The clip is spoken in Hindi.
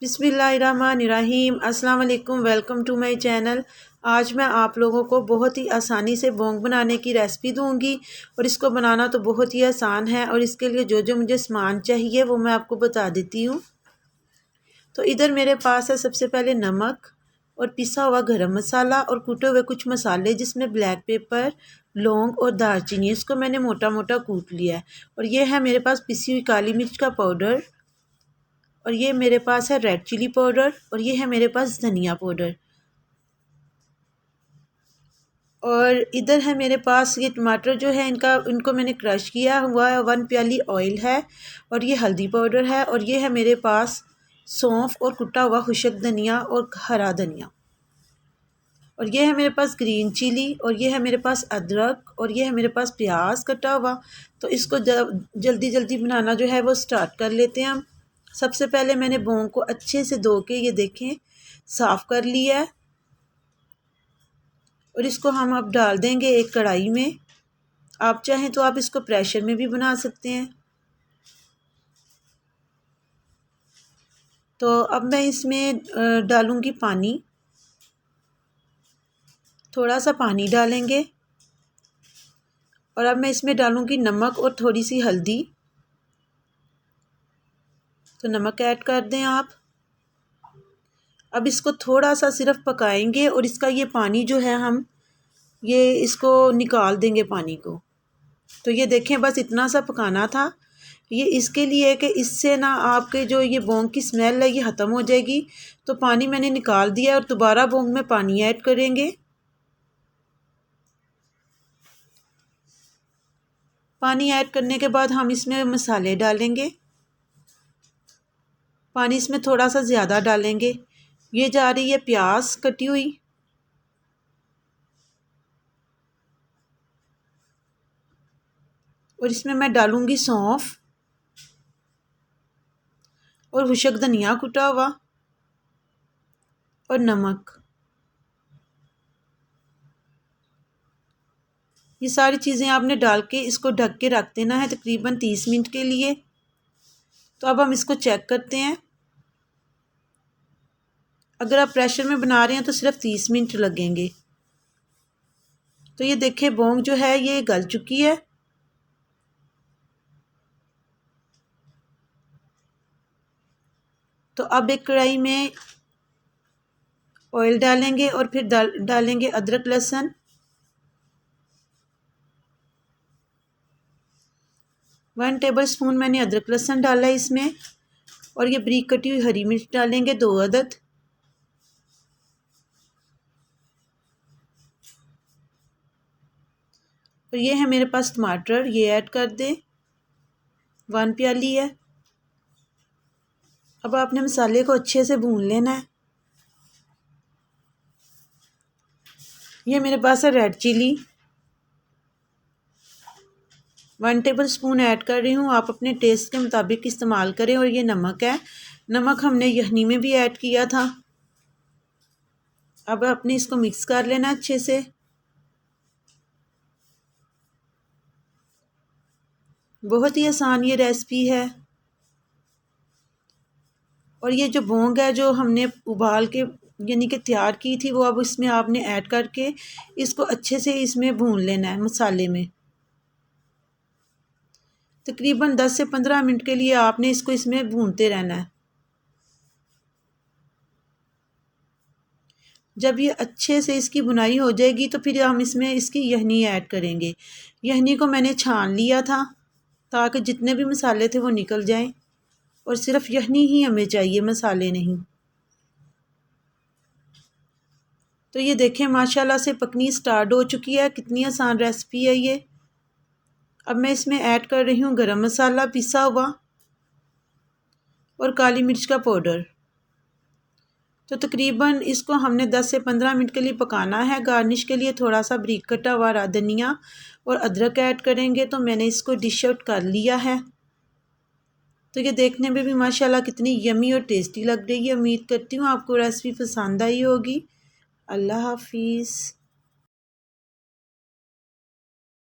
बिस्मिल्लाहिर्रहमानिर्रहीम। अस्सलाम वालेकुम। Welcome to my channel. आज मैं आप लोगों को बहुत ही आसानी से बोंग बनाने की रेसिपी दूंगी और इसको बनाना तो बहुत ही आसान है और इसके लिए जो जो मुझे सामान चाहिए वो मैं आपको बता देती हूँ। तो इधर मेरे पास है सबसे पहले नमक और पिसा हुआ गरम मसाला और कूटे हुए कुछ मसाले जिसमें ब्लैक पेपर, लौंग और दालचीनी, इसको मैंने मोटा मोटा कूट लिया है। और ये है मेरे पास पिसी हुई काली मिर्च का पाउडर और ये मेरे पास है रेड चिली पाउडर और ये है मेरे पास धनिया पाउडर। और इधर है मेरे पास ये टमाटर जो है इनको मैंने क्रश किया हुआ है। 1 प्याली ऑयल है और ये हल्दी पाउडर है और ये है मेरे पास सौंफ और कुटा हुआ खुशक धनिया और हरा धनिया। और ये है मेरे पास ग्रीन चिली और ये है मेरे पास अदरक और ये है मेरे पास प्याज कटा हुआ। तो इसको जल्दी जल्दी बनाना जो है वो स्टार्ट कर लेते हैं हम। सबसे पहले मैंने बोंग को अच्छे से धो के ये देखें साफ़ कर लिया है और इसको हम अब डाल देंगे एक कढ़ाई में। आप चाहें तो आप इसको प्रेशर में भी बना सकते हैं। तो अब मैं इसमें डालूँगी पानी, थोड़ा सा पानी डालेंगे और अब मैं इसमें डालूँगी नमक और थोड़ी सी हल्दी। तो नमक ऐड कर दें आप। अब इसको थोड़ा सा सिर्फ पकाएंगे और इसका ये पानी जो है हम ये इसको निकाल देंगे पानी को। तो ये देखें बस इतना सा पकाना था। ये इसके लिए कि इससे ना आपके जो ये बोंग की स्मेल है ये ख़त्म हो जाएगी। तो पानी मैंने निकाल दिया और दोबारा बोंग में पानी ऐड करेंगे। पानी ऐड करने के बाद हम इसमें मसाले डालेंगे। पानी इसमें थोड़ा सा ज़्यादा डालेंगे। ये जा रही है प्याज कटी हुई और इसमें मैं डालूँगी सौंफ और खुशक धनिया कुटा हुआ और नमक। ये सारी चीज़ें आपने डाल के इसको ढक के रख देना है तकरीबन 30 मिनट के लिए। तो अब हम इसको चेक करते हैं। अगर आप प्रेशर में बना रहे हैं तो सिर्फ 30 मिनट लगेंगे। तो ये देखें बोंग जो है ये गल चुकी है। तो अब एक कढ़ाई में ऑयल डालेंगे और फिर डालेंगे अदरक लहसुन। 1 टेबलस्पून मैंने अदरक लहसुन डाला है इसमें। और ये बारीक कटी हुई हरी मिर्च डालेंगे 2 अदद। और ये है मेरे पास टमाटर, ये ऐड कर दें, 1 प्याली है। अब आपने मसाले को अच्छे से भून लेना है। ये मेरे पास है रेड चिली, 1 टेबलस्पून ऐड कर रही हूँ। आप अपने टेस्ट के मुताबिक इस्तेमाल करें। और ये नमक है, नमक हमने यखनी में भी ऐड किया था। अब आपने इसको मिक्स कर लेना अच्छे से। बहुत ही आसान ये रेसिपी है। और ये जो बोंग है जो हमने उबाल के यानी कि तैयार की थी वो अब इसमें आपने ऐड करके इसको अच्छे से इसमें भून लेना है मसाले में। तकरीबन 10 से 15 मिनट के लिए आपने इसको इसमें भूनते रहना है। जब ये अच्छे से इसकी बुनाई हो जाएगी तो फिर हम इसमें इसकी यहनी ऐड करेंगे। यहनी को मैंने छान लिया था ताकि जितने भी मसाले थे वो निकल जाएं और सिर्फ यहनी ही हमें चाहिए, मसाले नहीं। तो ये देखें माशाल्लाह से पकनी स्टार्ट हो चुकी है। कितनी आसान रेसिपी है ये। अब मैं इसमें ऐड कर रही हूँ गरम मसाला पिसा हुआ और काली मिर्च का पाउडर। तो तकरीबन इसको हमने 10 से 15 मिनट के लिए पकाना है। गार्निश के लिए थोड़ा सा बारीक कटा हुआ हरा धनिया और अदरक ऐड करेंगे। तो मैंने इसको डिश आउट कर लिया है। तो ये देखने में भी माशाल्लाह कितनी यमी और टेस्टी लग रही है। उम्मीद करती हूँ आपको रेसिपी पसंद आई होगी। अल्लाह हाफिज़।